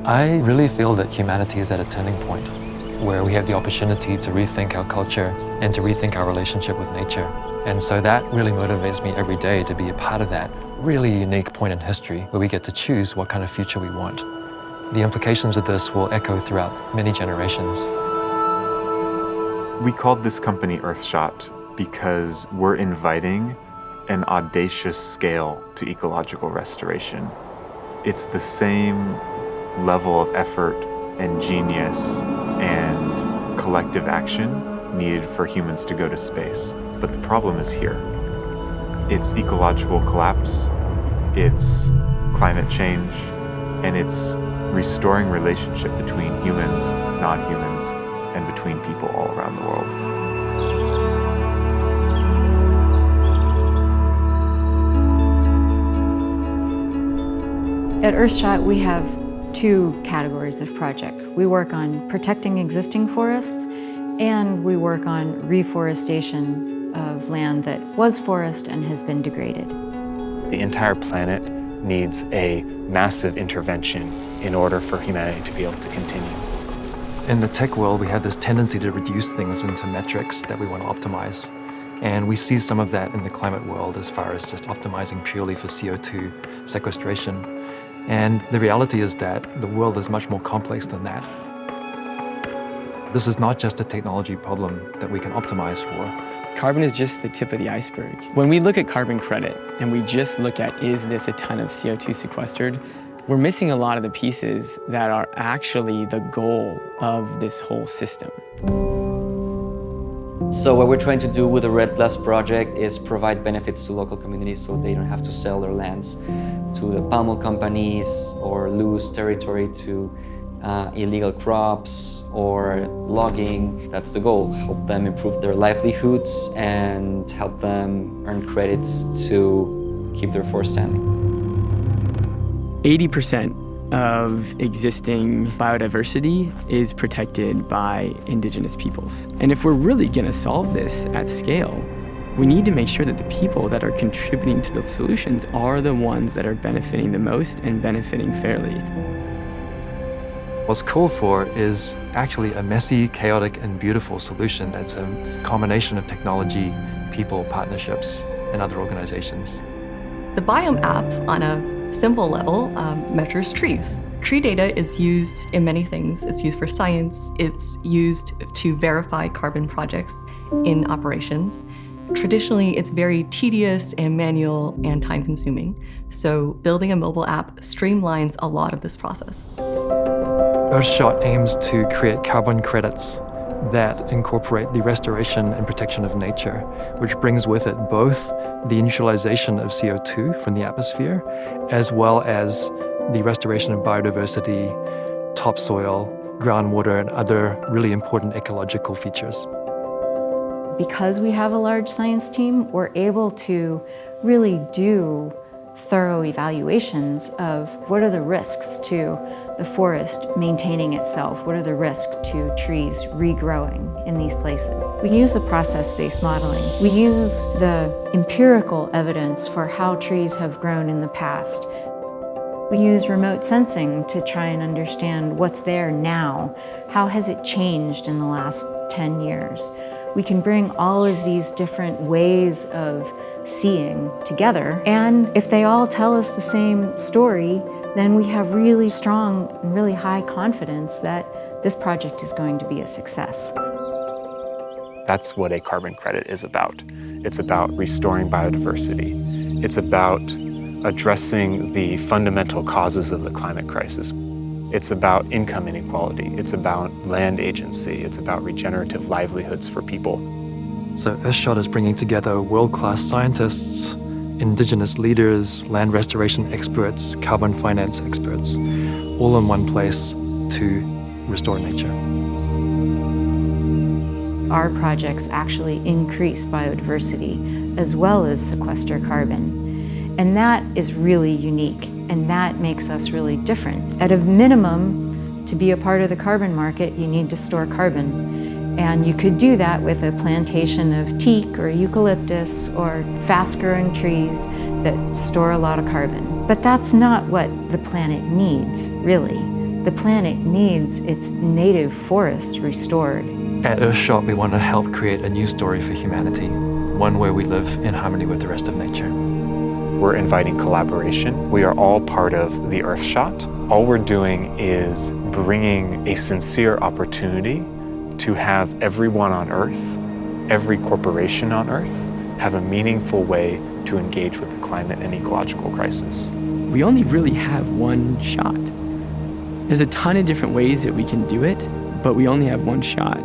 I really feel that humanity is at a turning point where we have the opportunity to rethink our culture and to rethink our relationship with nature. And so that really motivates me every day to be a part of that really unique point in history where we get to choose what kind of future we want. The implications of this will echo throughout many generations. We called this company Earthshot because we're inviting an audacious scale to ecological restoration. It's the same level of effort and genius and collective action needed for humans to go to space. But the problem is here. It's ecological collapse, it's climate change, and it's restoring relationship between humans, non-humans, and between people all around the world. At Earthshot, we have two categories of project. We work on protecting existing forests, and we work on reforestation of land that was forest and has been degraded. The entire planet needs a massive intervention in order for humanity to be able to continue. In the tech world, we have this tendency to reduce things into metrics that we want to optimize. And we see some of that in the climate world as far as just optimizing purely for CO2 sequestration. And the reality is that the world is much more complex than that. This is not just a technology problem that we can optimize for. Carbon is just the tip of the iceberg. When we look at carbon credit and we just look at, is this a ton of CO2 sequestered, we're missing a lot of the pieces that are actually the goal of this whole system. So what we're trying to do with the Red Plus project is provide benefits to local communities so they don't have to sell their lands to the palm oil companies or lose territory to illegal crops or logging. That's the goal, help them improve their livelihoods and help them earn credits to keep their forest standing. 80% of existing biodiversity is protected by indigenous peoples. And if we're really going to solve this at scale, we need to make sure that the people that are contributing to the solutions are the ones that are benefiting the most and benefiting fairly. What's called for is actually a messy, chaotic, and beautiful solution that's a combination of technology, people, partnerships, and other organizations. The Biome app, on a simple level, measures trees. Tree data is used in many things. It's used for science. It's used to verify carbon projects in operations. Traditionally, it's very tedious and manual and time-consuming. So building a mobile app streamlines a lot of this process. Earthshot aims to create carbon credits that incorporate the restoration and protection of nature, which brings with it both the neutralization of CO2 from the atmosphere, as well as the restoration of biodiversity, topsoil, groundwater, and other really important ecological features. Because we have a large science team, we're able to really do thorough evaluations of what are the risks to the forest maintaining itself, what are the risks to trees regrowing in these places. We use the process-based modeling. We use the empirical evidence for how trees have grown in the past. We use remote sensing to try and understand what's there now. How has it changed in the last 10 years? We can bring all of these different ways of seeing together, and if they all tell us the same story, then we have really strong and really high confidence that this project is going to be a success. That's what a carbon credit is about. It's about restoring biodiversity. It's about addressing the fundamental causes of the climate crisis. It's about income inequality. It's about land agency. It's about regenerative livelihoods for people. So Earthshot is bringing together world-class scientists, indigenous leaders, land restoration experts, carbon finance experts, all in one place to restore nature. Our projects actually increase biodiversity as well as sequester carbon. And that is really unique, and that makes us really different. At a minimum, to be a part of the carbon market, you need to store carbon. And you could do that with a plantation of teak or eucalyptus or fast-growing trees that store a lot of carbon. But that's not what the planet needs, really. The planet needs its native forests restored. At Earthshot, we want to help create a new story for humanity, one where we live in harmony with the rest of nature. We're inviting collaboration. We are all part of the Earthshot. All we're doing is bringing a sincere opportunity to have everyone on Earth, every corporation on Earth, have a meaningful way to engage with the climate and ecological crisis. We only really have one shot. There's a ton of different ways that we can do it, but we only have one shot.